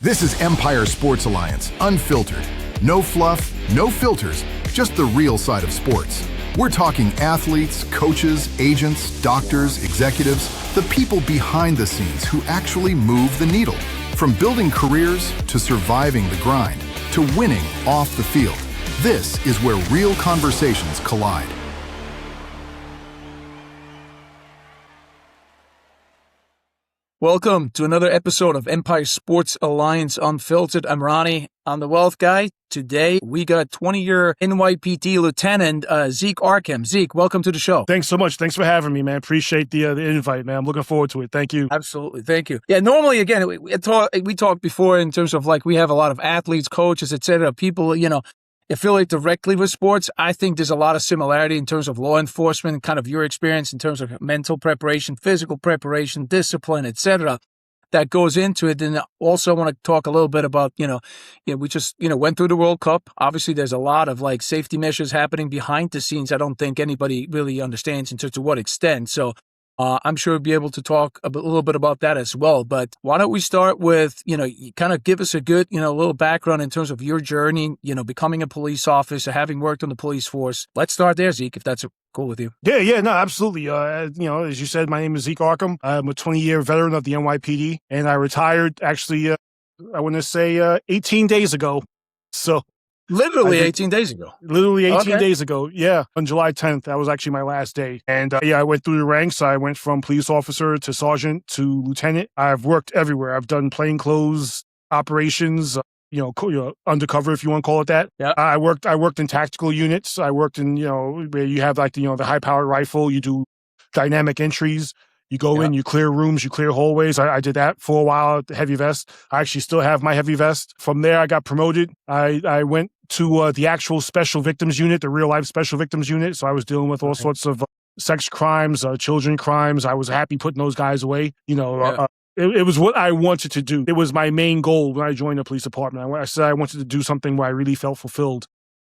This is Empire Sports Alliance Unfiltered. No fluff, no filters, just the real side of sports. We're talking athletes, coaches, agents, doctors, executives, the people behind the scenes who actually move the needle. From building careers to surviving the grind to winning off the field. This is where real conversations collide. Welcome to another episode of Empire Sports Alliance Unfiltered. I'm Ronny. I'm the wealth guy. Today, we got 20-year NYPD Lieutenant Zeek Arkham. Zeek, welcome to the show. Thanks so much. Thanks for having me, man. Appreciate the invite, man. I'm looking forward to it. Thank you. Absolutely. Thank you. Yeah, normally, again, we talked before in terms of like we have a lot of athletes, coaches, etc. People, affiliate directly with sports. I think there's a lot of similarity in terms of law enforcement, kind of your experience in terms of mental preparation, physical preparation, discipline, etc. that goes into it. And also I want to talk a little bit about, we just, went through the World Cup. Obviously, there's a lot of like safety measures happening behind the scenes. I don't think anybody really understands in terms of what extent. So I'm sure we'll be able to talk a little bit about that as well. But why don't we start with, you kind of give us a good, little background in terms of your journey, becoming a police officer, having worked on the police force. Let's start there, Zeke, if that's cool with you. Yeah, no, absolutely. As you said, my name is Zeek Arkham. I'm a 20-year veteran of the NYPD, and I retired actually, I want to say 18 days ago. So Literally 18 days ago. Literally 18 days ago. Yeah. On July 10th, that was actually my last day. And I went through the ranks. I went from police officer to sergeant to lieutenant. I've worked everywhere. I've done plainclothes operations, undercover, if you want to call it that. Yeah. I worked in tactical units. I worked in, where you have like, the high-powered rifle. You do dynamic entries. You go in, you clear rooms, you clear hallways. I did that for a while at the heavy vest. I actually still have my heavy vest. From there, I got promoted. I went to the actual special victims unit, the real life special victims unit. So I was dealing with all sorts of sex crimes, children crimes. I was happy putting those guys away. It was what I wanted to do. It was my main goal when I joined the police department. I said I wanted to do something where I really felt fulfilled.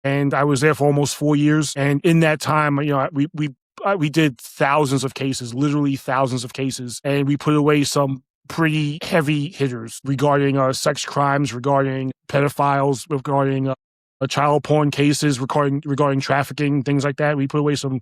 And I was there for almost 4 years. And in that time, we did thousands of cases, literally thousands of cases, and we put away some pretty heavy hitters regarding sex crimes, regarding pedophiles, regarding child porn cases, regarding trafficking, things like that. We put away some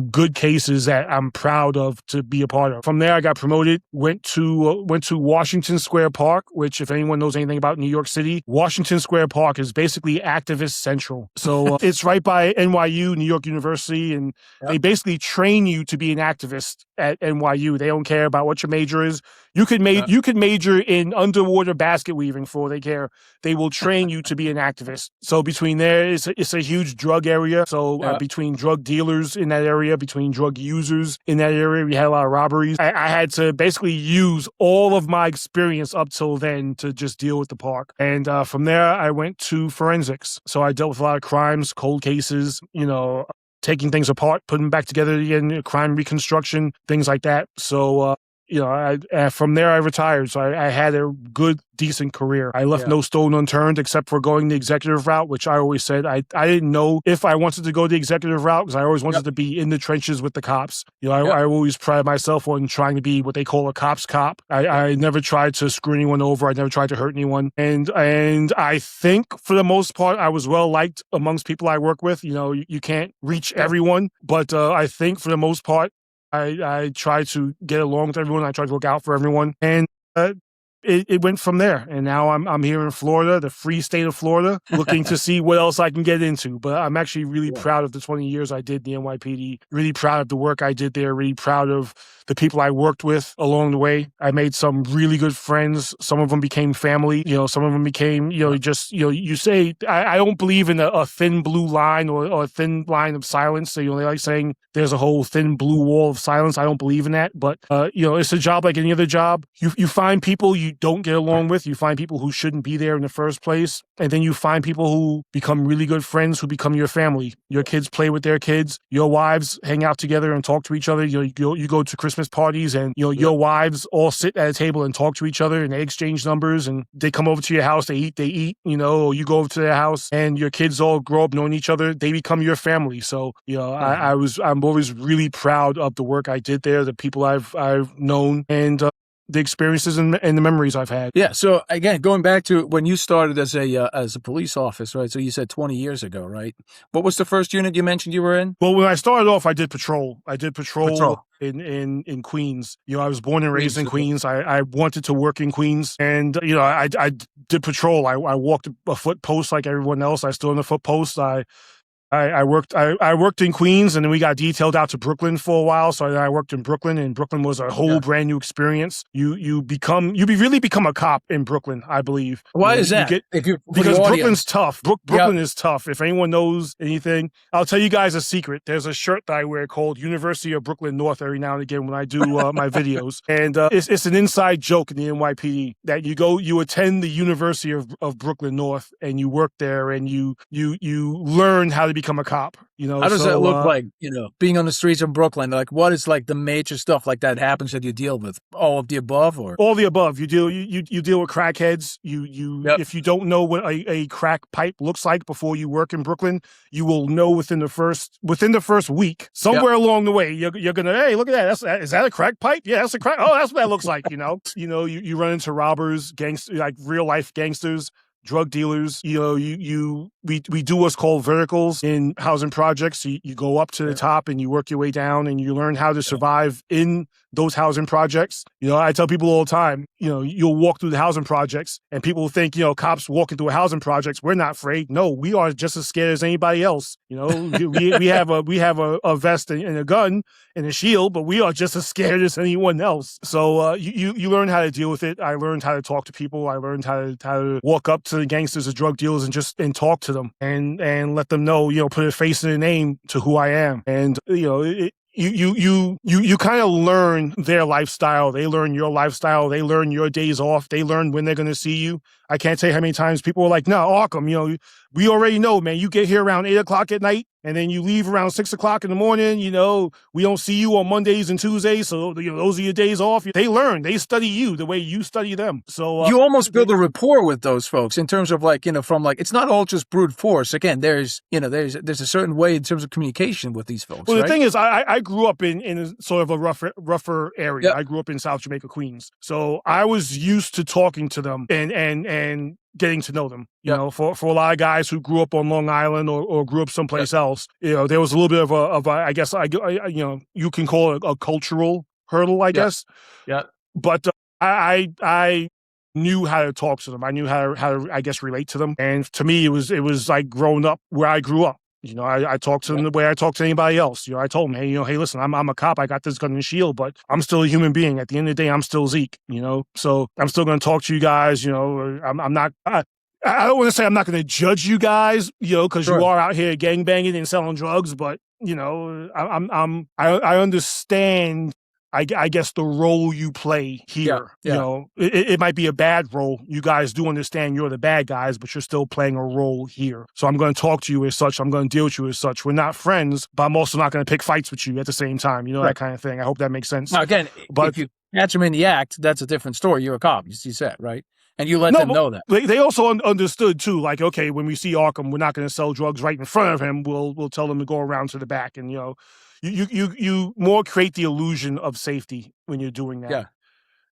good cases that I'm proud of to be a part of. From there, I got promoted, went to Washington Square Park, which if anyone knows anything about New York City, Washington Square Park is basically activist central. So it's right by NYU, New York University, and they basically train you to be an activist at NYU. They don't care about what your major is. You could major in underwater basket weaving for all they care. They will train you to be an activist. So between there, it's a huge drug area. So between drug dealers in that area, between drug users in that area, we had a lot of robberies. I had to basically use all of my experience up till then to just deal with the park. And from there, I went to forensics. So I dealt with a lot of crimes, cold cases, taking things apart, putting them back together again, crime reconstruction, things like that. So, from there I retired. So I had a good, decent career. I left no stone unturned except for going the executive route, which I always said I didn't know if I wanted to go the executive route because I always wanted to be in the trenches with the cops. I always pride myself on trying to be what they call a cop's cop. I never tried to screw anyone over. I never tried to hurt anyone. And I think for the most part, I was well liked amongst people I work with. You can't reach everyone, but I think for the most part, I try to get along with everyone. I try to look out for everyone. And it went from there. And now I'm here in Florida, the free state of Florida, looking to see what else I can get into. But I'm actually really proud of the 20 years I did the NYPD, really proud of the work I did there, really proud of the people I worked with along the way. I made some really good friends. Some of them became family. Some of them became, you say, I don't believe in a thin blue line or a thin line of silence. So, they like saying there's a whole thin blue wall of silence. I don't believe in that. But, it's a job like any other job. You find people you don't get along with. You find people who shouldn't be there in the first place. And then you find people who become really good friends, who become your family. Your kids play with their kids. Your wives hang out together and talk to each other. You go to Christmas parties and, your wives all sit at a table and talk to each other and they exchange numbers and they come over to your house, they eat, or you go over to their house and your kids all grow up knowing each other. They become your family. So, I'm always really proud of the work I did there, the people I've known. And, the experiences and the memories I've had. Yeah. So again, going back to when you started as a police officer, right? So you said 20 years ago, right? What was the first unit you mentioned you were in? Well, when I started off, I did patrol. In Queens. I was born and raised in Queens. I wanted to work in Queens, and I did patrol. I walked a foot post like everyone else. I stood on the foot post. I worked in Queens, and then we got detailed out to Brooklyn for a while. So I worked in Brooklyn, and Brooklyn was a whole brand new experience. You really become a cop in Brooklyn, I believe. Why is that? Because Brooklyn's tough. Brooklyn is tough. If anyone knows anything, I'll tell you guys a secret. There's a shirt that I wear called University of Brooklyn North every now and again when I do my videos, and it's an inside joke in the NYPD that you attend the University of Brooklyn North, and you work there, and you learn how to become a cop. How does that look like, being on the streets of Brooklyn? Like, what is like the major stuff like that happens that you deal with? All of the above, or all the above? You deal with crackheads. If you don't know what a crack pipe looks like before you work in Brooklyn, you will know within the first week. Somewhere along the way, you're gonna, hey, look at that. Is that a crack pipe? Yeah, that's a crack. Oh, that's what that looks like. You run into robbers, gangsters, like real life gangsters, drug dealers. We do what's called verticals in housing projects. So you go up to the top and you work your way down, and you learn how to survive in those housing projects. I tell people all the time, you'll walk through the housing projects and people think, cops walking through a housing projects, we're not afraid. No, we are just as scared as anybody else. We have a vest and a gun and a shield, but we are just as scared as anyone else. So you learn how to deal with it. I learned how to talk to people. I learned how to walk up to the gangsters or drug dealers and talk to them and let them know, put a face and a name to who I am. And, you kind of learn their lifestyle. They learn your lifestyle. They learn your days off. They learn when they're going to see you. I can't tell you how many times people are like, no, Arkham, we already know, man, you get here around 8 o'clock at night and then you leave around 6 o'clock in the morning. We don't see you on Mondays and Tuesdays. So, those are your days off. They learn, they study you the way you study them. So you almost build a rapport with those folks in terms of from it's not all just brute force. Again, there's a certain way in terms of communication with these folks. Well, right? The thing is, I grew up in a sort of a rougher area. Yep. I grew up in South Jamaica, Queens. So I was used to talking to them and getting to know them. For a lot of guys who grew up on Long Island or grew up someplace else, there was a little bit of a I guess you can call it a cultural hurdle, I guess. Yeah. But I knew how to talk to them. I knew how to I guess relate to them. And to me, it was like growing up where I grew up. I talk to them the way I talk to anybody else. I told them, hey, listen, I'm a cop. I got this gun and shield, but I'm still a human being. At the end of the day, I'm still Zeek, so I'm still going to talk to you guys. I'm not, I don't want to say I'm not going to judge you guys, because you are out here gangbanging and selling drugs, but, I understand, I guess, the role you play here. It might be a bad role. You guys do understand you're the bad guys, but you're still playing a role here. So I'm going to talk to you as such. I'm going to deal with you as such. We're not friends, but I'm also not going to pick fights with you at the same time. That kind of thing. I hope that makes sense. Now, again, if you catch them in the act, that's a different story. You're a cop, you said, right? And you let them know that. They also understood too, like, okay, when we see Arkham, we're not going to sell drugs right in front of him. We'll tell them to go around to the back, and you more create the illusion of safety when you're doing that. Yeah.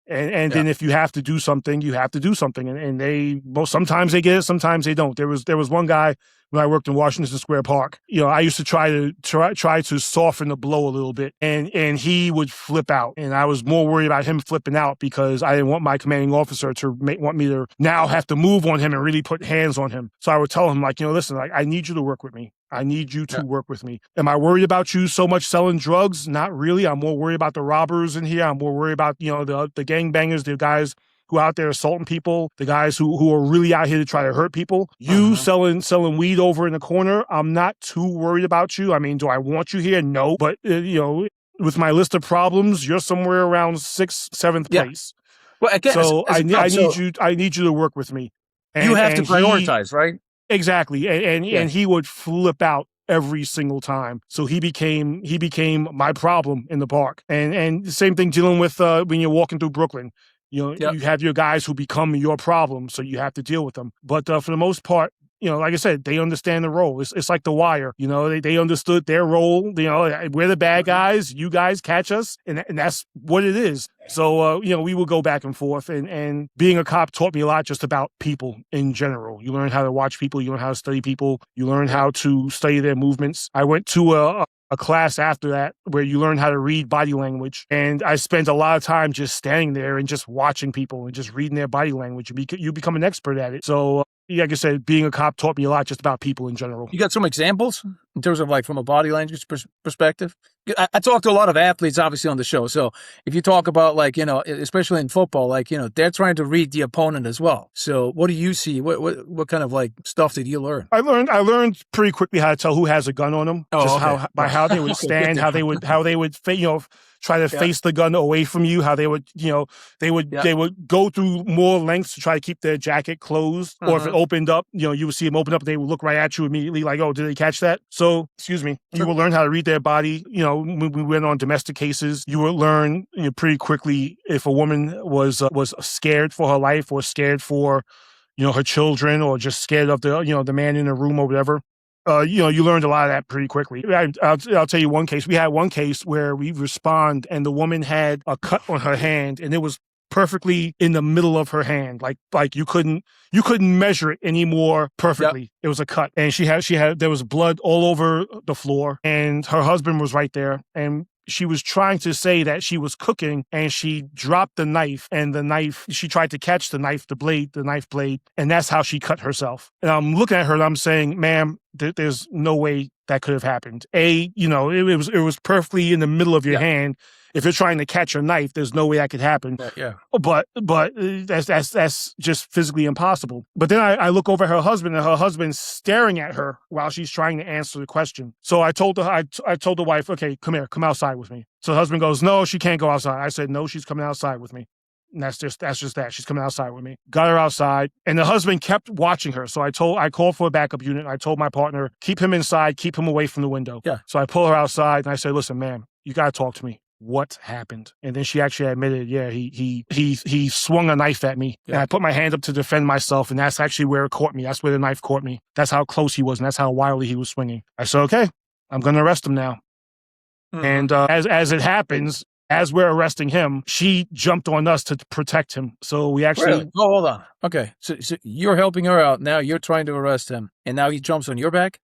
And then if you have to do something, you have to do something. And sometimes they get it, sometimes they don't. There was one guy when I worked in Washington Square Park. I used to try to soften the blow a little bit, and he would flip out. And I was more worried about him flipping out because I didn't want my commanding officer to want me to now have to move on him and really put hands on him. So I would tell him, listen, I need you to work with me. I need you to work with me. Am I worried about you so much selling drugs? Not really. I'm more worried about the robbers in here. I'm more worried about, the gangbangers, the guys who are out there assaulting people, the guys who are really out here to try to hurt people. You selling weed over in the corner, I'm not too worried about you. I mean, do I want you here? No. But, with my list of problems, you're somewhere around 6th, 7th place. Well, again, so I need you to work with me. You have to prioritize, right? Exactly. And he would flip out every single time. So he became my problem in the park. And the same thing dealing with when you're walking through Brooklyn. You have your guys who become your problem, so you have to deal with them. But for the most part, like I said, they understand the role. It's like The Wire. They understood their role. We're the bad guys. You guys catch us, and that's what it is. So, we would go back and forth, and being a cop taught me a lot just about people in general. You learn how to watch people. You learn how to study people. You learn how to study their movements. I went to a class after that where you learn how to read body language. And I spent a lot of time just standing there and just watching people and just reading their body language. You become an expert at it. So, like I said, being a cop taught me a lot just about people in general. You got some examples in terms of like from a body language perspective? I talk to a lot of athletes, obviously, on the show. So if you talk about like, especially in football, like, they're trying to read the opponent as well. So what do you see? What kind of like stuff did you learn? I learned pretty quickly how to tell who has a gun on them. Oh, just okay. by how they would stand, how they would try to face the gun away from you, how they would, they would go through more lengths to try to keep their jacket closed. Or if it opened up, you would see them open up, they would look right at you immediately like, oh, did they catch that? So, excuse me, you will learn how to read their body. When we went on domestic cases, you would learn pretty quickly if a woman was scared for her life or scared for, her children or just scared of the man in the room or whatever. You learned a lot of that pretty quickly. I'll tell you one case. We had one case where we respond and the woman had a cut on her hand and it was perfectly in the middle of her hand. Like you couldn't measure it anymore perfectly. Yep. It was a cut and she had, there was blood all over the floor and her husband was right there. And she was trying to say that she was cooking and she dropped the knife and she tried to catch the knife blade, and that's how she cut herself. And I'm looking at her and I'm saying, ma'am, there's no way that could have happened. It was perfectly in the middle of your hand. If you're trying to catch a knife, there's no way that could happen. Yeah. But that's just physically impossible. But then I look over at her husband, and her husband's staring at her while she's trying to answer the question. So I told the wife, okay, come outside with me. So the husband goes, no, she can't go outside. I said, no, she's coming outside with me. And that's just that. She's coming outside with me. Got her outside, and the husband kept watching her. So I called for a backup unit. I told my partner, keep him inside, keep him away from the window. Yeah. So I pull her outside, and I said, listen, ma'am, you got to talk to me. What happened? And then she actually admitted, he swung a knife at me. Yeah. And I put my hand up to defend myself, and that's actually where it caught me. That's where the knife caught me. That's how close he was, and that's how wildly he was swinging. I said, okay, I'm going to arrest him now. Mm-hmm. And as it happens, as we're arresting him, she jumped on us to protect him. So we actually... Really? Oh, hold on. Okay. So you're helping her out. Now you're trying to arrest him, and now he jumps on your back?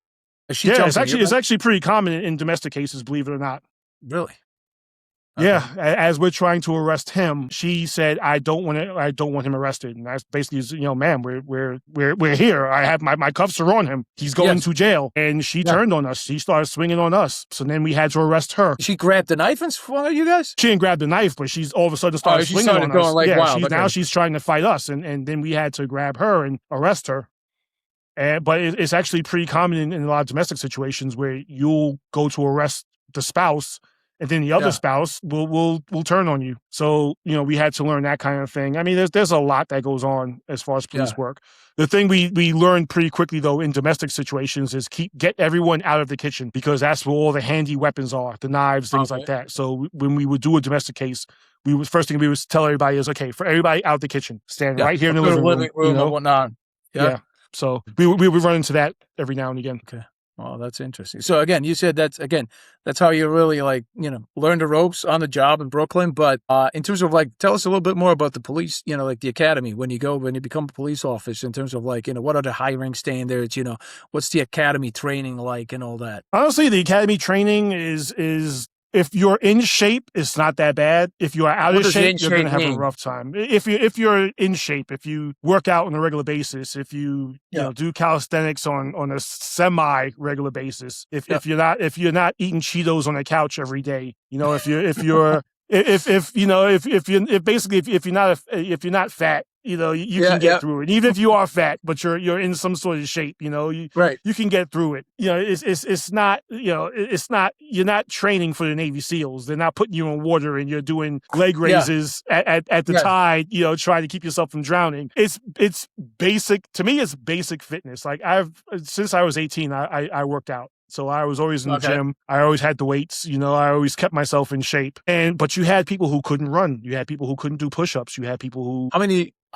It's actually pretty common in domestic cases, believe it or not. Really? Okay. Yeah, as we're trying to arrest him, she said, "I don't want him arrested." And that's basically, ma'am, we're here. I have my cuffs are on him. He's going to jail. And she turned on us. She started swinging on us. So then we had to arrest her. She grabbed the knife and swung at you guys? She didn't grab the knife, but she's all of a sudden started swinging on going us. like wild. Now she's trying to fight us, and then we had to grab her and arrest her. But it's actually pretty common in a lot of domestic situations where you'll go to arrest the spouse, and then the other spouse will turn on you. So, we had to learn that kind of thing. I mean, there's a lot that goes on as far as police work. The thing we learned pretty quickly, though, in domestic situations is get everyone out of the kitchen, because that's where all the handy weapons are, the knives, things like that. So when we would do a domestic case, first thing we would tell everybody is, okay, for everybody out the kitchen, stand right here in the living room and whatnot. Yeah. So we would run into that every now and again. Okay. Oh, that's interesting. So again, you said that's how you really learn the ropes on the job in Brooklyn. But in terms of tell us a little bit more about the police, the academy, when you become a police officer, in terms of what are the hiring standards, what's the academy training like and all that? Honestly, the academy training is if you're in shape, it's not that bad. If you are out of shape, you're going to have a rough time. If you're in shape, if you work out on a regular basis, if you do calisthenics on a semi-regular basis, if you're not eating Cheetos on the couch every day, if you're not fat, you can get through it. Even if you are fat, but you're in some sort of shape, you can get through it. It's not, you're not training for the Navy SEALs. They're not putting you in water and you're doing leg raises at the tide, trying to keep yourself from drowning. It's basic, to me, it's basic fitness. Since I was 18, I worked out. So I was always in the gym. I always had the weights, I always kept myself in shape. But you had people who couldn't run. You had people who couldn't do push-ups. You had people who...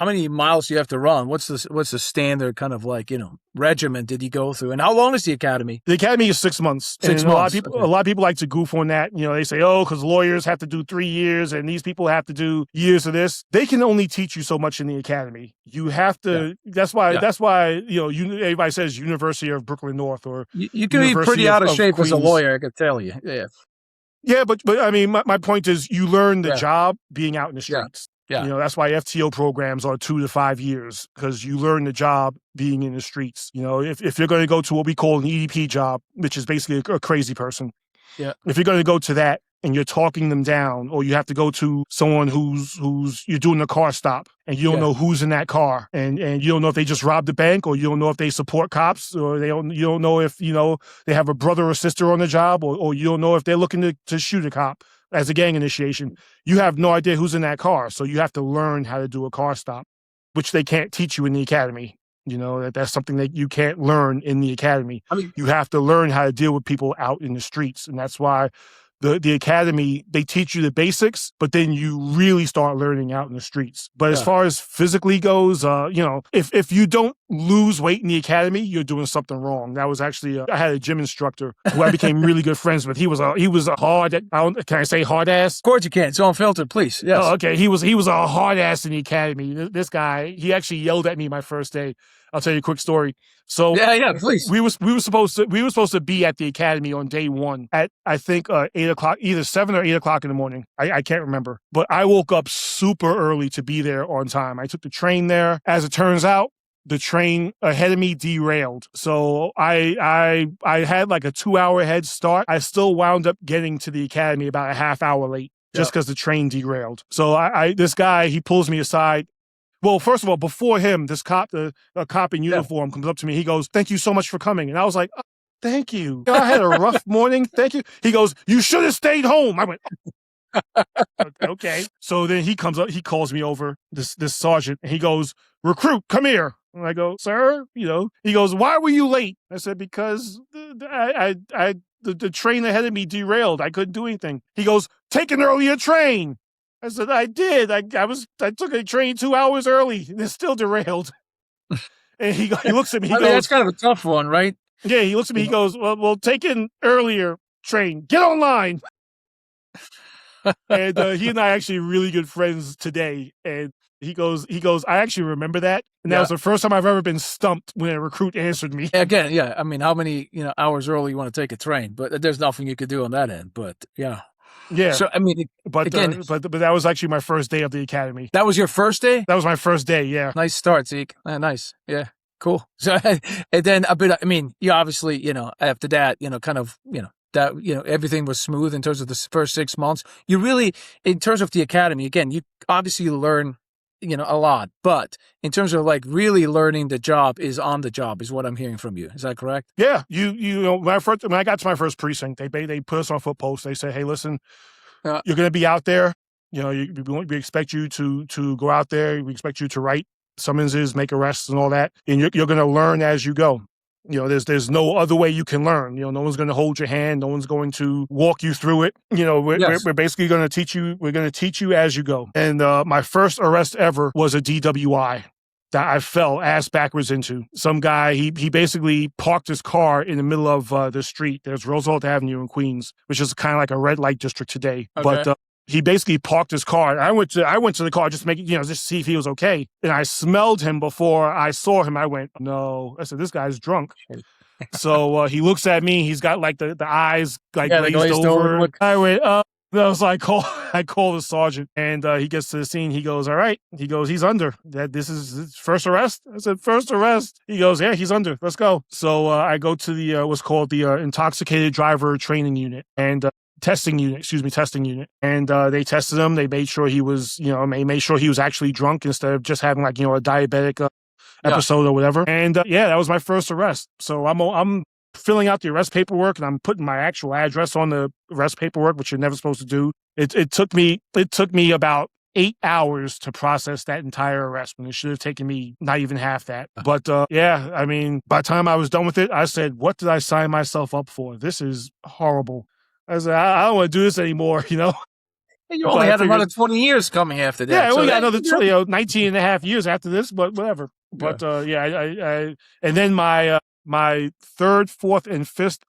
How many miles do you have to run? What's the standard kind of like, regimen did you go through? And how long is the academy? The academy is 6 months. 6 and months. A lot of people like to goof on that. They say, oh, because lawyers have to do 3 years and these people have to do years of this. They can only teach you so much in the academy. You have to. Yeah. That's why. Everybody says University of Brooklyn North or you can be pretty out of shape as a lawyer. I can tell you. Yeah. Yeah, but I mean, my point is, you learn the job being out in the streets. Yeah. That's why FTO programs are 2 to 5 years, because you learn the job being in the streets. If you're going to go to what we call an EDP job, which is basically a crazy person. Yeah. If you're going to go to that and you're talking them down, or you have to go to someone who's you're doing a car stop and you don't know who's in that car, and you don't know if they just robbed the bank, or you don't know if they support cops, or you don't know if they have a brother or sister on the job, or you don't know if they're looking to shoot a cop as a gang initiation. You have no idea who's in that car, so you have to learn how to do a car stop, which they can't teach you in the academy. That's something that you can't learn in the academy. I mean, you have to learn how to deal with people out in the streets, and that's why the academy, they teach you the basics, but then you really start learning out in the streets. But as far as physically goes, if you don't lose weight in the academy, you're doing something wrong. That was actually, I had a gym instructor who I became really good friends with. He was a hard, can I say hard ass? Of course you can. It's unfiltered, please. Yes. Oh, okay. He was a hard ass in the academy. This guy, he actually yelled at me my first day. I'll tell you a quick story. So yeah, please. We were supposed to be at the academy on day 1 at, I think, 8 o'clock, either 7 or 8 o'clock in the morning. I can't remember, but I woke up super early to be there on time. I took the train there. As it turns out, the train ahead of me derailed. So I had like a 2-hour head start. I still wound up getting to the academy about a half hour late just because the train derailed. So this guy, he pulls me aside. Well, first of all, before him, this cop, a cop in uniform, comes up to me. He goes, "Thank you so much for coming." And I was like, "Oh, thank you. I had a rough morning. Thank you." He goes, "You should have stayed home." I went, okay. So then he comes up, he calls me over, this sergeant, and he goes, "Recruit, come here." And I go, "Sir," he goes, "Why were you late?" I said, "Because the train ahead of me derailed. I couldn't do anything." He goes, "Take an earlier train." I said, "I did. I took a train 2 hours early and it still derailed." And he looks at me. He goes, that's kind of a tough one, right? Yeah, he looks at me. He goes, "Well, take an earlier train. Get online." And he and I actually really good friends today. And he goes, "I actually remember that." And that was the first time I've ever been stumped when a recruit answered me. Again, yeah. I mean, how many hours early you want to take a train? But there's nothing you could do on that end. But yeah. Yeah. So, I mean, but again, but that was actually my first day of the academy. That was your first day? That was my first day, yeah. Nice start, Zeek. Nice. Yeah. Cool. So, and then you obviously, after that, everything was smooth in terms of the first 6 months. You really, in terms of the academy, again, you obviously learn, a lot, but in terms of like really learning the job is on the job is what I'm hearing from you. Is that correct? Yeah. When I got to my first precinct, they put us on foot posts. They say, "Hey, listen, you're going to be out there. We expect you to go out there. We expect you to write summonses, make arrests and all that. And you're going to learn as you go. There's no other way you can learn. No one's going to hold your hand. No one's going to walk you through it. We're basically going to teach you. We're going to teach you as you go." And my first arrest ever was a DWI that I fell ass backwards into. Some guy, he basically parked his car in the middle of the street. There's Roosevelt Avenue in Queens, which is kind of like a red light district today. Okay. But he basically parked his car. And I went to the car just to make just to see if he was okay. And I smelled him before I saw him. I went, "No." I said, "This guy's drunk." So he looks at me. He's got like the eyes like glazed over. I went, So I call the sergeant, and he gets to the scene. He goes, "All right." He goes, "He's under. This is his first arrest." I said, "First arrest?" He goes, "Yeah, he's under. Let's go." So I go to the what's called the intoxicated driver training unit and testing unit. And they tested him. They made sure he was, made sure he was actually drunk instead of just having like a diabetic episode or whatever. And that was my first arrest. So I'm filling out the arrest paperwork, and I'm putting my actual address on the arrest paperwork, which you're never supposed to do. It took me about 8 hours to process that entire arrest when it should have taken me not even half that. But by the time I was done with it, I said, "What did I sign myself up for? This is horrible." I said, I don't want to do this anymore, You So only I had figured, another 20 years coming after that. yeah, I So only got that, another 19 and a half years after this, but whatever. yeah. But yeah, and then my third, fourth, and fifth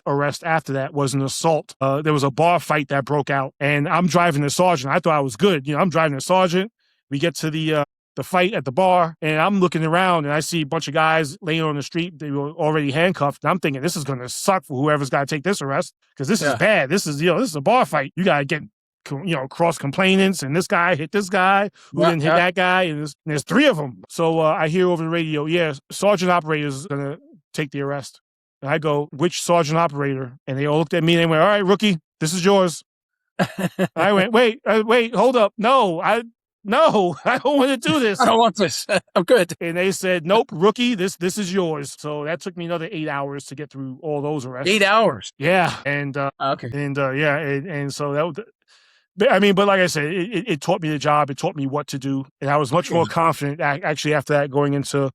arrest after that was an assault. There was a bar fight that broke out, and I'm driving the sergeant. I thought I was good. I'm driving the sergeant. We get to the fight at the bar, and I'm looking around, and I see a bunch of guys laying on the street. They were already handcuffed. And I'm thinking, this is going to suck for whoever's got to take this arrest, because this is bad. This is this is a bar fight. You got to get cross complainants, and this guy hit this guy who didn't hit that guy, and there's three of them. So I hear over the radio, sergeant operator is going to take the arrest. And I go, which sergeant operator? And they all looked at me and they went, all right, rookie, this is yours. I went, wait, hold up. No, I don't want to do this. I don't want this. I'm good. And they said, nope, rookie, this is yours. So that took me another 8 hours to get through all those arrests. 8 hours? Yeah. And, okay. And, and so that was, but like I said, it taught me the job. It taught me what to do. And I was much more confident actually after that, going into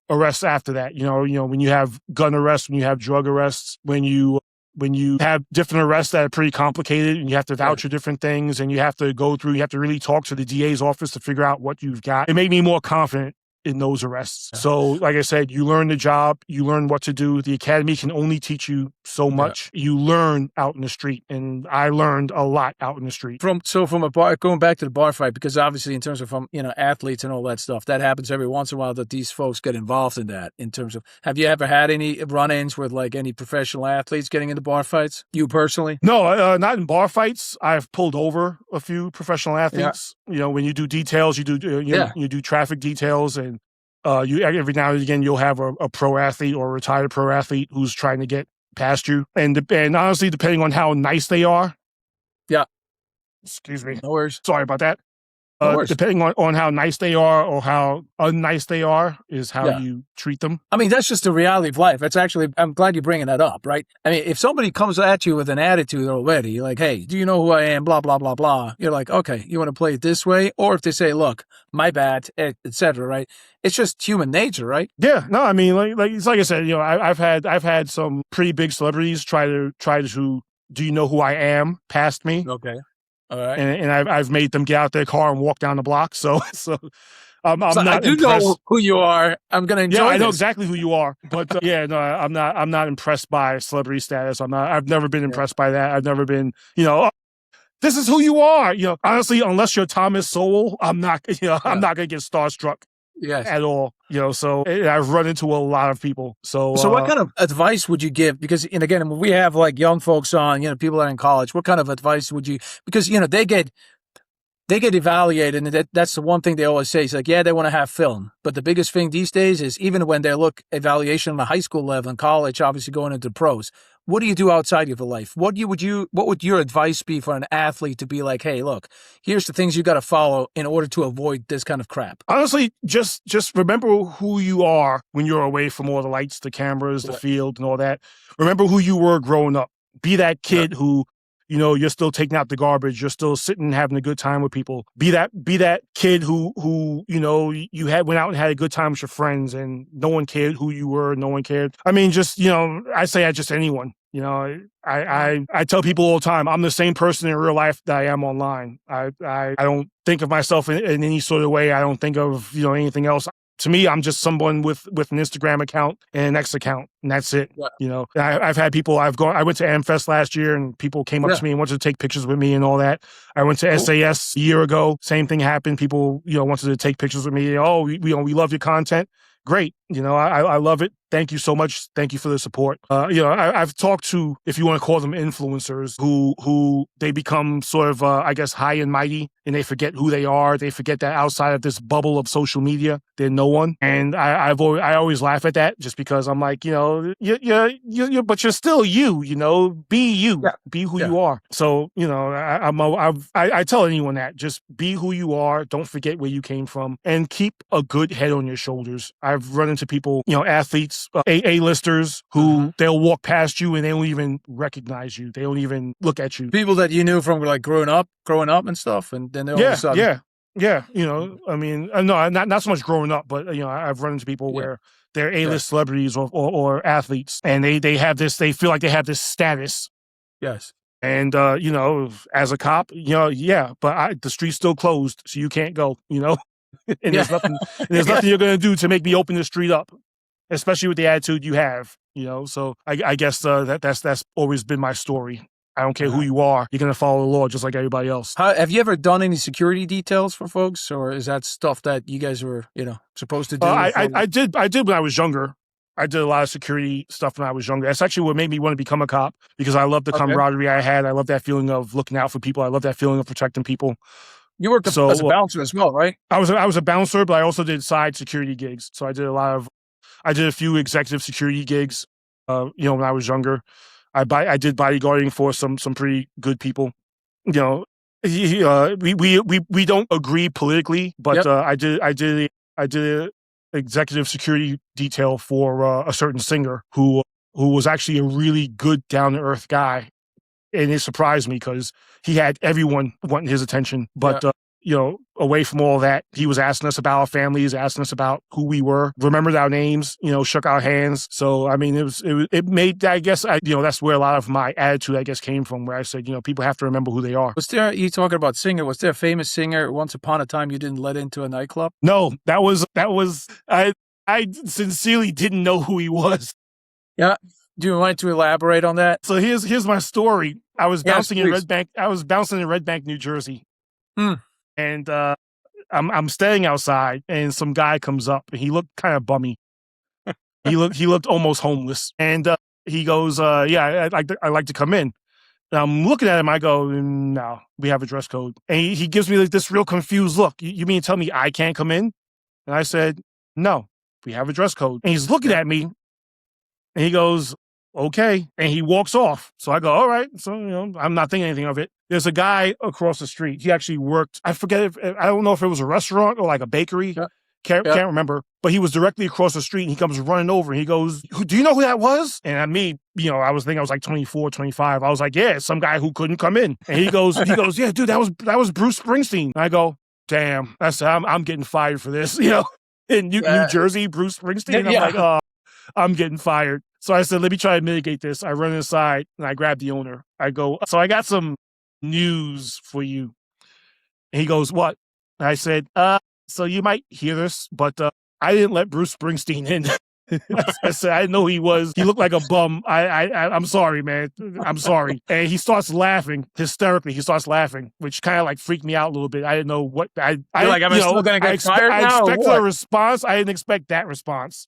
arrests after that. When you have gun arrests, when you have drug arrests, when you have different arrests that are pretty complicated, and you have to vouch for different things, and you have to really talk to the DA's office to figure out what you've got. It made me more confident in those arrests. So, like I said, you learn the job, you learn what to do. The academy can only teach you so much. You learn out in the street, and I learned a lot out in the street. From a bar, going back to the bar fight, because obviously in terms of athletes and all that stuff, that happens every once in a while that these folks get involved in that. In terms of, have you ever had any run-ins with like any professional athletes getting into bar fights? You personally? No, not in bar fights. I've pulled over a few professional athletes. When you do details, you do traffic details, and you every now and again you'll have a pro athlete or a retired pro athlete who's trying to get past you, and honestly, depending on how nice they are. Yeah. Excuse me. No worries. Sorry about that. Depending on how nice they are or how unnice they are is how you treat them. I mean, that's just the reality of life. It's actually, I'm glad you're bringing that up, right? I mean, if somebody comes at you with an attitude already, like, hey, do you know who I am? Blah, blah, blah, blah. You're like, okay, you want to play it this way? Or if they say, look, my bad, et cetera, right? It's just human nature, right? Yeah. No, I mean, like I said, I've had some pretty big celebrities try to do you know who I am past me? Okay. All right. And I've made them get out their car and walk down the block. So I'm not I do impressed. know who you are. I'm going to enjoy Yeah, I know this. exactly who you are. But I'm not impressed by celebrity status. I've never been impressed by that. I've never been, this is who you are. Honestly, unless you're Thomas Sowell, I'm not going to get starstruck. Yes. At all, so I've run into a lot of people. So what kind of advice would you give? Because, and again, when we have like young folks on, people that are in college, what kind of advice would you, because, they get evaluated, and that's the one thing they always say. It's like, they want to have film. But the biggest thing these days is even when they look evaluation on the high school level and college, obviously going into pros, what do you do outside of your life? What would your advice be for an athlete to be like, hey, look, here's the things you got to follow in order to avoid this kind of crap? Honestly, just remember who you are when you're away from all the lights, the cameras, the field, and all that. Remember who you were growing up. Be that kid who, you're still taking out the garbage. You're still sitting and having a good time with people. Be that kid who you went out and had a good time with your friends, and no one cared who you were. No one cared. I mean, just, I say just anyone. I tell people all the time, I'm the same person in real life that I am online. I don't think of myself in any sort of way. I don't think of, anything else. To me, I'm just someone with an Instagram account and an X account, and that's it. Yeah. I've had people. I went to AmFest last year, and people came up to me and wanted to take pictures with me and all that. I went to SAS a year ago. Same thing happened. People, wanted to take pictures with me. Oh, we love your content. Great. I love it. Thank you so much. Thank you for the support. I've talked to, if you want to call them influencers, who they become sort of, high and mighty, and they forget who they are. They forget that outside of this bubble of social media, they're no one. And I always laugh at that, just because I'm like, but you're still you. Be you. Yeah. Be who you are. So I tell anyone that, just be who you are. Don't forget where you came from, and keep a good head on your shoulders. I've run into people, athletes, A-listers, who they'll walk past you and they don't even recognize you. They don't even look at you. People that you knew from like growing up and stuff, and then they're all of a sudden. Yeah. I mean, no, not so much growing up, but I've run into people where they're A-list celebrities or athletes, and they have this. They feel like they have this status. Yes. And, as a cop, yeah, but the street's still closed, so you can't go, and Yeah. there's nothing you're going to do to make me open the street up, especially with the attitude you have, So I guess that's always been my story. I don't care who you are. You're going to follow the law just like everybody else. Have you ever done any security details for folks, or is that stuff that you guys were, supposed to do? I did when I was younger. I did a lot of security stuff when I was younger. That's actually what made me want to become a cop, because I love the camaraderie I had. I love that feeling of looking out for people. I love that feeling of protecting people. You worked as a bouncer as well, right? I was a bouncer, but I also did side security gigs. So I did a few executive security gigs, when I was younger. I did bodyguarding for some pretty good people. We don't agree politically, but I did executive security detail for a certain singer who was actually a really good down to earth guy, and it surprised me because he had everyone wanting his attention. But away from all that, he was asking us about our families, asking us about who we were, remembered our names, shook our hands. So I mean, it made, I guess, that's where a lot of my attitude, I guess, came from. Where I said, people have to remember who they are. Was there, you talking about singer? Was there a famous singer once upon a time you didn't let into a nightclub? No, that was I sincerely didn't know who he was. Yeah. Do you want to elaborate on that? So here's my story. I was bouncing in Red Bank, New Jersey. And I'm standing outside, and some guy comes up, and he looked kind of bummy. he looked almost homeless, and he goes, "Yeah, I'd like to come in." And I'm looking at him. I go, "No, we have a dress code." And he gives me this real confused look. You mean to tell me I can't come in? And I said, "No, we have a dress code." And he's looking at me, and he goes, "Okay," and he walks off. So I go, "All right." So I'm not thinking anything of it. There's a guy across the street. He actually worked. I don't know if it was a restaurant or like a bakery. Can't remember. But he was directly across the street, and he comes running over, and he goes, "Do you know who that was?" And I was thinking I was like 24, 25. I was like, "Yeah, some guy who couldn't come in." And he goes, "Yeah, dude, that was Bruce Springsteen." And I go, "Damn, I'm getting fired for this." In New Jersey, Bruce Springsteen. I'm like, "Oh, I'm getting fired." So I said, "Let me try to mitigate this." I run inside, and I grab the owner. I go, "So I got some news for you." And he goes, "What?" And I said, "So you might hear this, but I didn't let Bruce Springsteen in." I said, "I didn't know he was. He looked like a bum. I'm sorry, man. I'm sorry." And he starts laughing hysterically. He starts laughing, which kind of like freaked me out a little bit. I didn't know what I'm still going to get fired now. I expected a response. I didn't expect that response.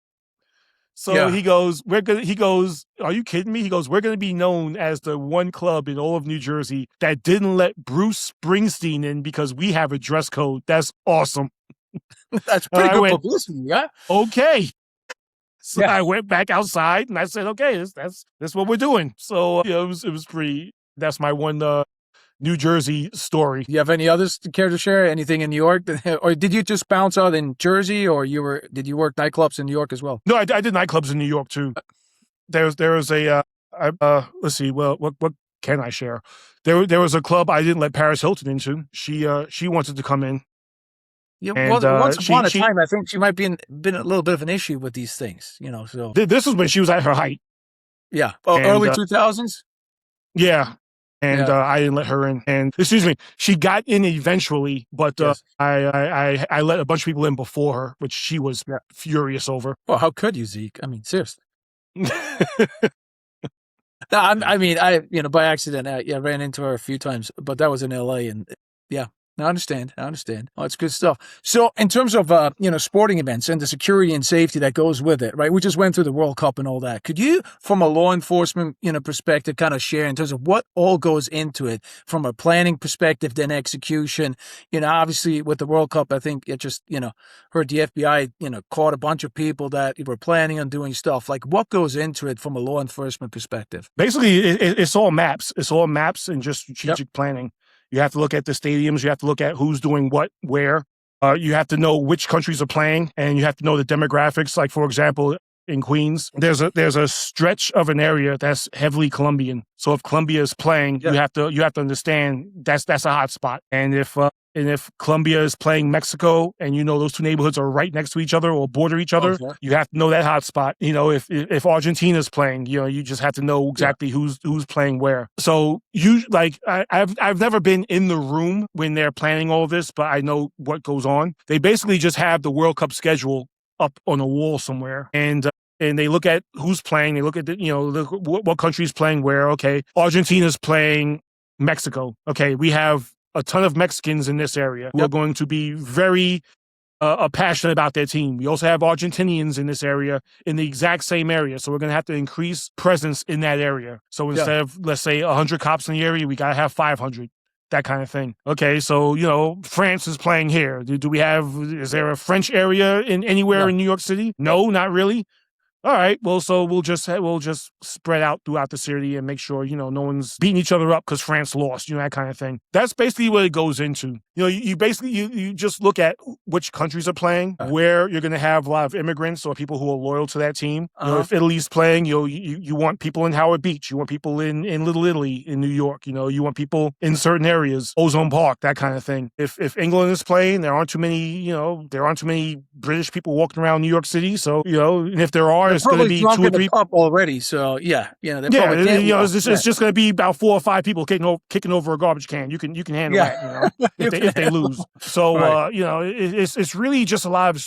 So he goes, "Are you kidding me?" He goes, "We're going to be known as the one club in all of New Jersey that didn't let Bruce Springsteen in because we have a dress code. That's awesome." That's pretty good publicity, yeah? Okay. So I went back outside, and I said, "Okay, that's what we're doing." So it was pretty. That's my one New Jersey story. Do you have any others to care to share? Anything in New York? Or did you just bounce out in Jersey, or did you work nightclubs in New York as well? No, I did nightclubs in New York too. There was a let's see. Well, what can I share? There was a club I didn't let Paris Hilton into. She wanted to come in. Yeah, well, once upon a time, I think she might been a little bit of an issue with these things. So this was when she was at her height. Yeah, early 2000s. Yeah. And I didn't let her in. And excuse me, she got in eventually, but I let a bunch of people in before her, which she was furious over. Well, how could you, Zeke? I mean, seriously. No, I by accident, I ran into her a few times, but that was in LA, and I understand. Oh, it's good stuff. So in terms of, sporting events and the security and safety that goes with it, right? We just went through the World Cup and all that. Could you, from a law enforcement, perspective, kind of share in terms of what all goes into it from a planning perspective, then execution? Obviously with the World Cup, I think it just, heard the FBI, caught a bunch of people that were planning on doing stuff. Like what goes into it from a law enforcement perspective? Basically, it's all maps. It's all maps and just strategic planning. You have to look at the stadiums. You have to look at who's doing what, where. You have to know which countries are playing, and you have to know the demographics. Like, for example, in Queens, there's a stretch of an area that's heavily Colombian. So if Colombia is playing, you have to understand that's a hot spot. And if Colombia is playing Mexico, and those two neighborhoods are right next to each other or border each other, you have to know that hotspot. If Argentina's playing, you just have to know exactly who's playing where. So I've never been in the room when they're planning all this, but I know what goes on. They basically just have the World Cup schedule up on a wall somewhere, and they look at who's playing. They look at what country's playing where. Okay, Argentina's playing Mexico. Okay, we have a ton of Mexicans in this area who are going to be very passionate about their team. We also have Argentinians in this area, in the exact same area. So we're going to have to increase presence in that area. So instead of, let's say, 100 cops in the area, we got to have 500. That kind of thing. Okay, so, France is playing here. Is there a French area anywhere in New York City? No, not really. All right, well, so we'll just spread out throughout the city and make sure, no one's beating each other up because France lost, that kind of thing. That's basically what it goes into. You basically, you just look at which countries are playing, where you're going to have a lot of immigrants or people who are loyal to that team. If Italy's playing, you want people in Howard Beach. You want people in Little Italy in New York. You want people in certain areas, Ozone Park, that kind of thing. If England is playing, there aren't too many British people walking around New York City. So, and if there are, it's going to be 2 or 3 up already. So it's just going to be about 4 or 5 people kicking over a garbage can. You can handle that, if they lose. So it's really just a lot of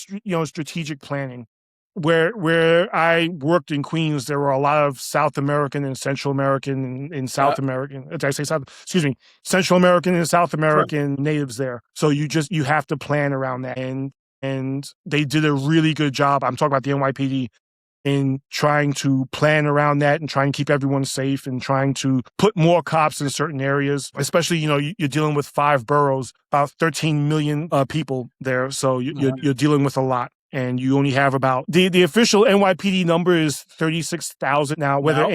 strategic planning. Where I worked in Queens, there were a lot of South American and Central American and South American. Did I say South? Excuse me, Central American and South American natives there. So you have to plan around that, and they did a really good job. I'm talking about the NYPD. In trying to plan around that and trying to keep everyone safe and trying to put more cops in certain areas, especially, you're dealing with 5 boroughs, about 13 million people there. So you're dealing with a lot. And you only have about the official NYPD number is 36,000 now. Whether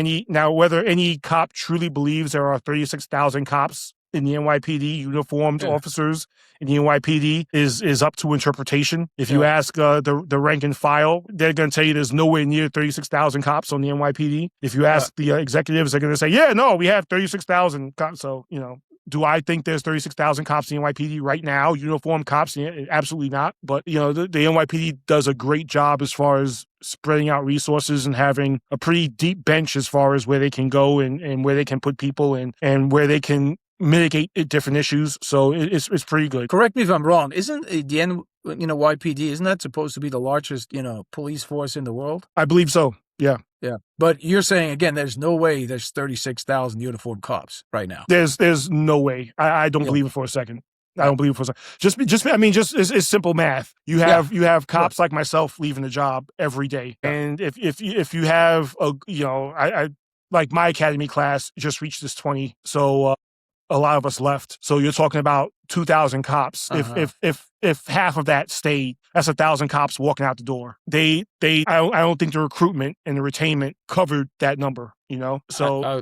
any cop truly believes there are 36,000 cops in the NYPD, uniformed officers in the NYPD is up to interpretation. If you ask the rank and file, they're going to tell you there's nowhere near 36,000 cops on the NYPD. If you ask the executives, they're going to say, we have 36,000 cops. So, do I think there's 36,000 cops in the NYPD right now, uniformed cops? Absolutely not. But, the NYPD does a great job as far as spreading out resources and having a pretty deep bench as far as where they can go and where they can put people and where they can mitigate different issues. So it's pretty good. Correct me if I'm wrong. Isn't the NYPD, isn't that supposed to be the largest, police force in the world? I believe so. Yeah. Yeah. But you're saying, again, there's no way there's 36,000 uniformed cops right now. There's no way. I don't believe it for a second. I don't believe it for a second. It's simple math. You have cops like myself leaving the job every day. Yeah. And if you have I like my academy class just reached this 20. So a lot of us left. So you're talking about 2,000 cops. If half of that stayed, that's 1,000 cops walking out the door. I don't think the recruitment and the retainment covered that number. So I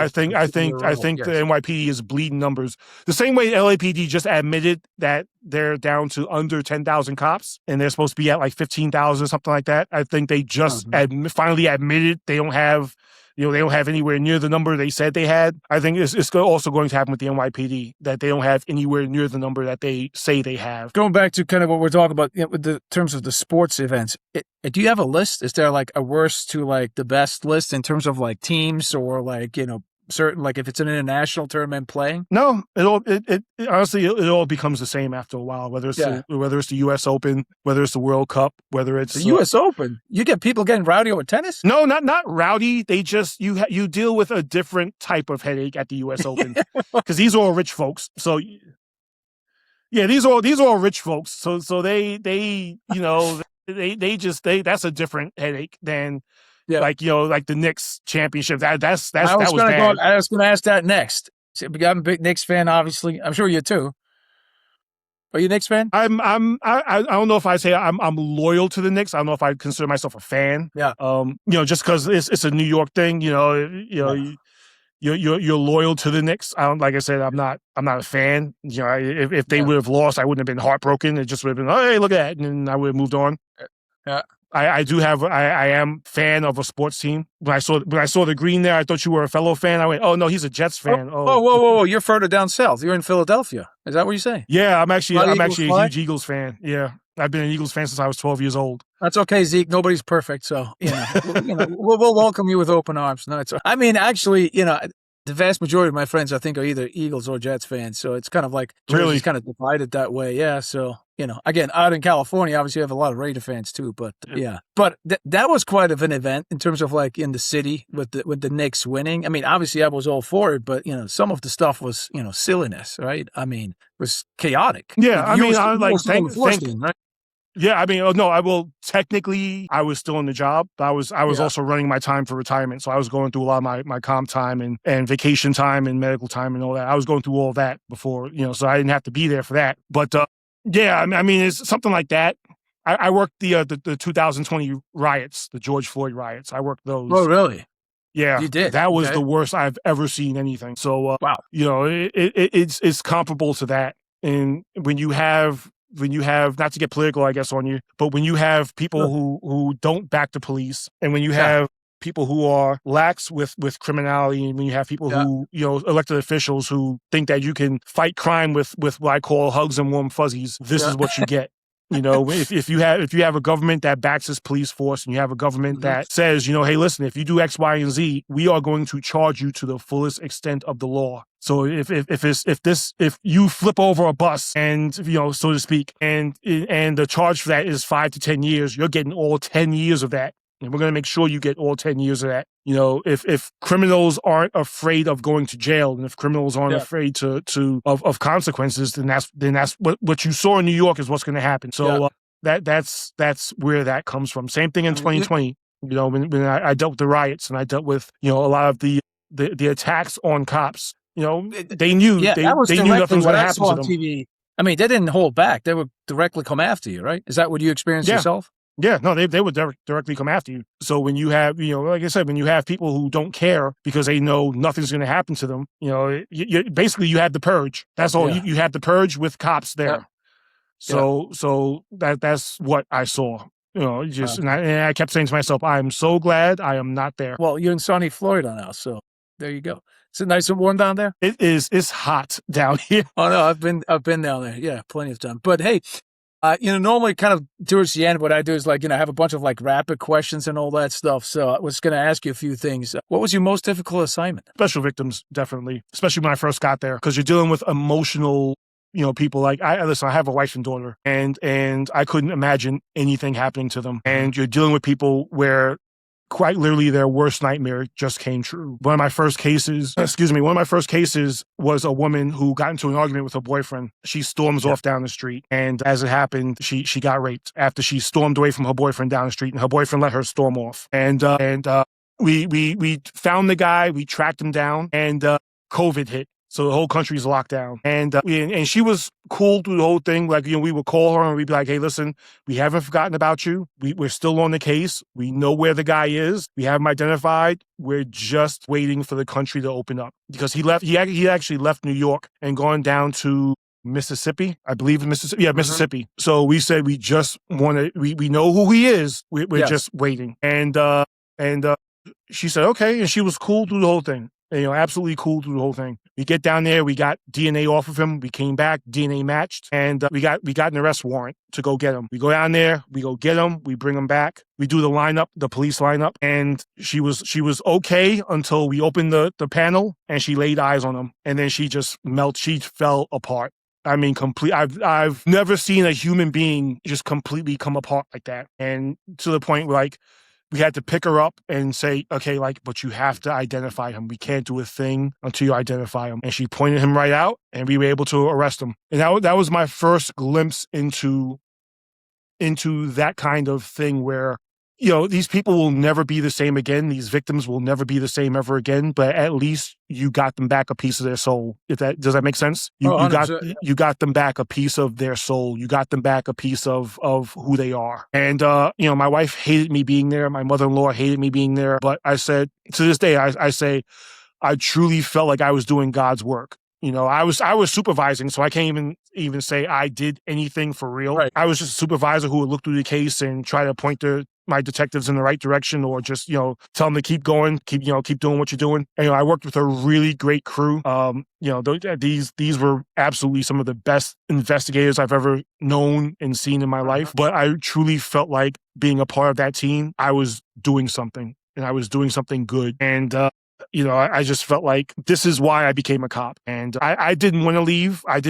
think the NYPD is bleeding numbers. The same way LAPD just admitted that they're down to under 10,000 cops and they're supposed to be at like 15,000 or something like that. I think they just finally admitted they don't have. They don't have anywhere near the number they said they had. I think it's also going to happen with the NYPD, that they don't have anywhere near the number that they say they have. Going back to kind of what we're talking about with the terms of the sports events, do you have a list? Is there like a worst to like the best list in terms of like teams or like, certain, like if it's an international tournament playing? No, it honestly, it all becomes the same after a while, whether it's the US Open, whether it's the World Cup, whether it's the US Open. You get people getting rowdy over tennis? No, not rowdy. They just, you deal with a different type of headache at the US Open because these are all rich folks. So these are all rich folks. So they that's a different headache than like the Knicks championship. That was bad. I was going to ask that next. I'm a big Knicks fan, obviously. I'm sure you too. Are you a Knicks fan? I don't know if I say I'm loyal to the Knicks. I don't know if I consider myself a fan. Yeah. Just because it's a New York thing. You're loyal to the Knicks. Like I said, I'm not a fan. If they would have lost, I wouldn't have been heartbroken. It just would have been, oh, hey, look at that, and I would have moved on. Yeah. I do have. I am fan of a sports team. When I saw the green there, I thought you were a fellow fan. I went, oh no, he's a Jets fan. Oh, whoa! You're further down south. You're in Philadelphia. Is that what you're saying? Yeah, I'm actually a huge Eagles fan. Yeah, I've been an Eagles fan since I was 12 years old. That's okay, Zeke. Nobody's perfect, so we'll welcome you with open arms. No, I mean, actually, the vast majority of my friends, I think, are either Eagles or Jets fans. So it's kind of like Jersey's kind of divided that way. Yeah. So, again, out in California, obviously you have a lot of Raider fans too, but yeah. But that was quite of an event in terms of like in the city with the Knicks winning. I mean, obviously I was all for it, but some of the stuff was, silliness, right? I mean, it was chaotic. Yeah. I mean, right? Yeah, I mean, no, technically, I was still in the job. I was also running my time for retirement. So I was going through a lot of my comp time and vacation time and medical time and all that. I was going through all that before, so I didn't have to be there for that. But yeah, I mean, it's something like that. I worked the 2020 riots, the George Floyd riots. I worked those. Oh, really? Yeah, you did. That was the worst I've ever seen anything. So, wow. It's comparable to that. And when you have, not to get political, I guess, on you, but when you have people who don't back the police, and when you have people who are lax with criminality, and when you have people who, elected officials who think that you can fight crime with what I call hugs and warm fuzzies, this is what you get. If you have a government that backs its police force, and you have a government that says, hey, listen, if you do X, Y, and Z, we are going to charge you to the fullest extent of the law. So if you flip over a bus and, so to speak, and the charge for that is 5 to 10 years, you're getting all 10 years of that. And we're going to make sure you get all 10 years of that. If criminals aren't afraid of going to jail, and if criminals aren't afraid of consequences, then that's what you saw in New York is what's going to happen. So that's where that comes from. Same thing in 2020. When I dealt with the riots, and I dealt with a lot of the attacks on cops. They knew they knew nothing was going to happen to them. TV. I mean, they didn't hold back. They would directly come after you, right? Is that what you experienced yourself? Yeah, no, they would directly come after you. So when you have, like I said, when you have people who don't care because they know nothing's going to happen to them, basically you had the purge. That's all. You had the purge with cops there. Yeah. So that's what I saw. And I kept saying to myself, I'm so glad I am not there. Well, you're in sunny Florida now, so there you go. Is it nice and warm down there? It is. It's hot down here. Oh no, I've been down there. Yeah, plenty of time. But hey, normally kind of towards the end, what I do is I have a bunch of rapid questions and all that stuff. So I was going to ask you a few things. What was your most difficult assignment? Special victims, definitely, especially when I first got there, because you're dealing with emotional, people. I have a wife and daughter, and I couldn't imagine anything happening to them. And you're dealing with people where quite literally their worst nightmare just came true. One of my first cases was a woman who got into an argument with her boyfriend. She storms off down the street, and as it happened, she got raped after she stormed away from her boyfriend down the street, and her boyfriend let her storm off. And we found the guy, we tracked him down, and COVID hit. So the whole country's locked down. And she was cool through the whole thing. We would call her and we'd be like, hey, listen, we haven't forgotten about you. We're still on the case. We know where the guy is. We have him identified. We're just waiting for the country to open up. Because he actually left New York and gone down to Mississippi, I believe Mississippi. Yeah, Mississippi. So we said we just want to, we know who he is. We're just waiting. And she said, okay. And she was cool through the whole thing. Absolutely cool through the whole thing. We get down there, we got DNA off of him. We came back, DNA matched, and we got an arrest warrant to go get him. We go down there, we go get him, we bring him back. We do the police lineup, and she was okay until we opened the panel, and she laid eyes on him, and then she just she fell apart. I mean, I've never seen a human being just completely come apart like that, and to the point where we had to pick her up and say, okay, but you have to identify him. We can't do a thing until you identify him. And she pointed him right out, and we were able to arrest him. And that was my first glimpse into that kind of thing where, these people will never be the same again. These victims will never be the same ever again, but at least you got them back a piece of their soul. Does that make sense? You got them back a piece of their soul. You got them back a piece of who they are. And, my wife hated me being there. My mother-in-law hated me being there. But I said, to this day, I say, I truly felt like I was doing God's work. I was supervising, so I can't even say I did anything for real. Right. I was just a supervisor who would look through the case and try to point my detectives in the right direction, or just tell them to keep going, keep doing what you're doing. And I worked with a really great crew. These were absolutely some of the best investigators I've ever known and seen in my life. But I truly felt like being a part of that team, I was doing something, and I was doing something good. And I just felt like this is why I became a cop. And I didn't want to leave. I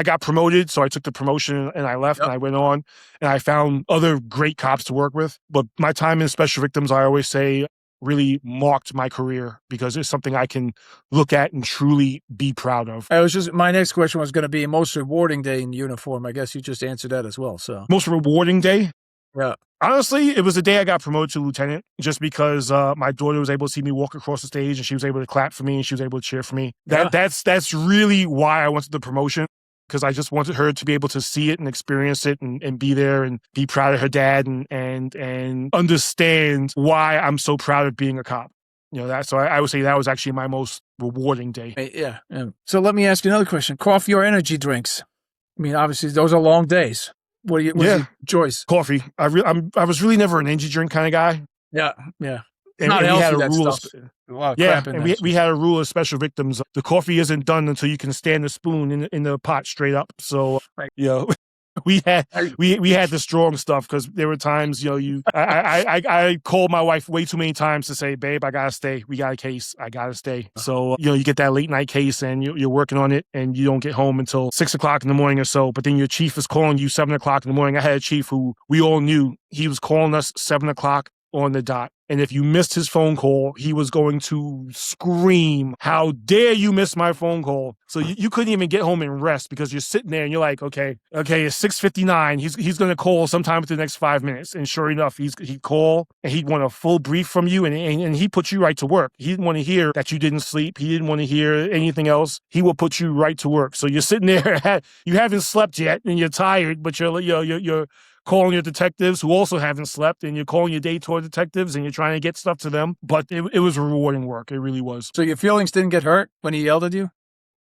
got promoted, so I took the promotion and I left. Yep. And I went on and I found other great cops to work with. But my time in special victims, I always say, really marked my career because it's something I can look at and truly be proud of. My next question was going to be most rewarding day in uniform. I guess you just answered that as well. So most rewarding day? Yeah. Honestly, it was the day I got promoted to lieutenant, just because my daughter was able to see me walk across the stage and she was able to clap for me and she was able to cheer for me. That's really why I wanted the promotion, because I just wanted her to be able to see it and experience it and be there and be proud of her dad and understand why I'm so proud of being a cop. So I would say that was actually my most rewarding day. Yeah. So let me ask you another question. Coffee or energy drinks? I mean, obviously those are long days. What's your choice? Coffee. I was really never an energy drink kind of guy. Yeah. And not we healthy, had a that rule. Stuff. A lot of crap in and we had a rule of special victims. The coffee isn't done until you can stand the spoon in the pot straight up. So, we had the strong stuff, because there were times, I called my wife way too many times to say, babe, I gotta stay. We got a case. I gotta stay. So, you get that late night case and you're working on it and you don't get home until 6 o'clock in the morning or so. But then your chief is calling you 7 o'clock in the morning. I had a chief who we all knew he was calling us 7 o'clock on the dot. And if you missed his phone call, he was going to scream, how dare you miss my phone call? So you couldn't even get home and rest, because you're sitting there and you're like, okay, it's 6:59. He's going to call sometime within the next 5 minutes. And sure enough, he'd call and he'd want a full brief from you, and he put you right to work. He didn't want to hear that you didn't sleep. He didn't want to hear anything else. He will put you right to work. So you're sitting there, you haven't slept yet and you're tired, but you're calling your detectives who also haven't slept, and you're calling your day tour detectives and you're trying to get stuff to them. But it was rewarding work. It really was. So your feelings didn't get hurt when he yelled at you?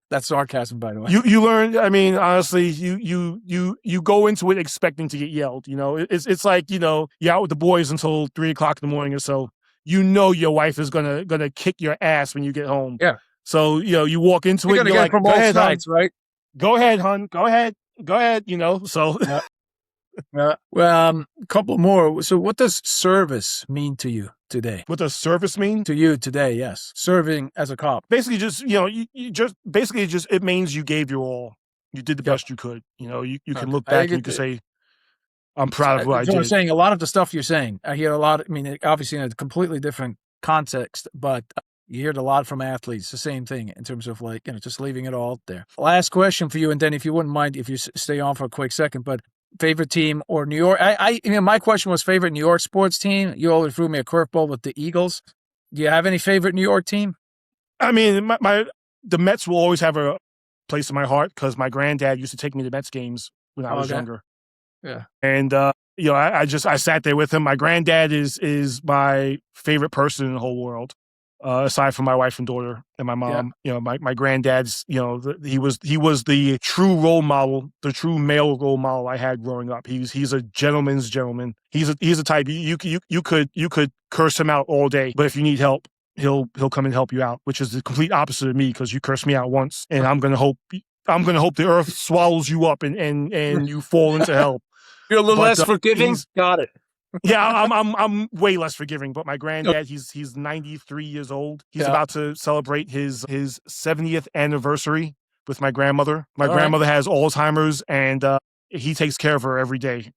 That's sarcasm, by the way. You learn, I mean, honestly, you go into it expecting to get yelled. It's like, you're out with the boys until 3 o'clock in the morning or so. Your wife is gonna kick your ass when you get home. Yeah. So, you walk into it and you're like, from go both ahead, sides, hon. right? Go ahead, hon. Go ahead, so. Yeah. Well, a couple more. So what does service mean to you today? What does service mean? To you today, yes. Serving as a cop. Basically just, it means you gave your all. You did the best you could. You can look back and you can say, I'm proud of what I did. I'm saying a lot of the stuff you're saying. I hear a lot, obviously in a completely different context, but you hear it a lot from athletes, the same thing in terms of just leaving it all there. Last question for you, and then if you wouldn't mind, if you stay on for a quick second, but favorite team or New York? My question was favorite New York sports team. You always threw me a curveball with the Eagles. Do you have any favorite New York team? I mean, the Mets will always have a place in my heart, because my granddad used to take me to Mets games when I was younger. Yeah. And, I sat there with him. My granddad is my favorite person in the whole world. Aside from my wife and daughter and my mom, my granddad's, he was the true role model, the true male role model I had growing up. He's a gentleman's gentleman. He's a type you could curse him out all day, but if you need help, he'll come and help you out, which is the complete opposite of me, because you cursed me out once, and I'm gonna hope the earth swallows you up and you fall into hell. You're a little less forgiving. Got it. Yeah, I'm way less forgiving, but my granddad, he's 93 years old. He's about to celebrate his 70th anniversary with my grandmother. My grandmother has Alzheimer's, and he takes care of her every day.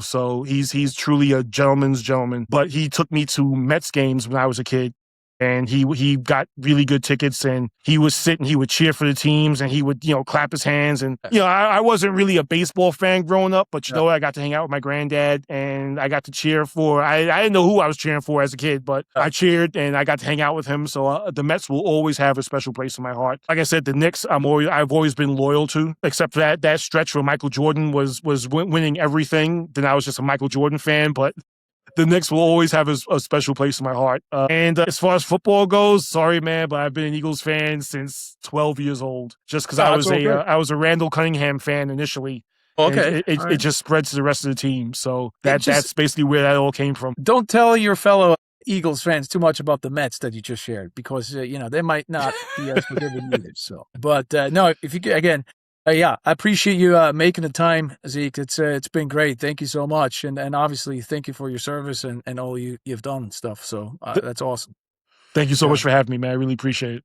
So he's truly a gentleman's gentleman. But he took me to Mets games when I was a kid. And he got really good tickets, and he would sit and he would cheer for the teams, and he would, clap his hands. And, I wasn't really a baseball fan growing up, but, I got to hang out with my granddad, and I got to cheer for, I didn't know who I was cheering for as a kid, but I cheered and I got to hang out with him. So the Mets will always have a special place in my heart. Like I said, the Knicks, I've always been loyal to, except for that stretch where Michael Jordan was winning everything. Then I was just a Michael Jordan fan, but the Knicks will always have a special place in my heart. And as far as football goes, sorry, man, but I've been an Eagles fan since 12 years old. Just because I was a Randall Cunningham fan initially. Okay. It just spreads to the rest of the team. So that's basically where that all came from. Don't tell your fellow Eagles fans too much about the Mets that you just shared, because they might not be as forgiving either. So, but no, if you again, I appreciate you making the time, Zeek. It's been great. Thank you so much, and obviously thank you for your service and all you've done and stuff. So that's awesome. Thank you so much for having me, man. I really appreciate it.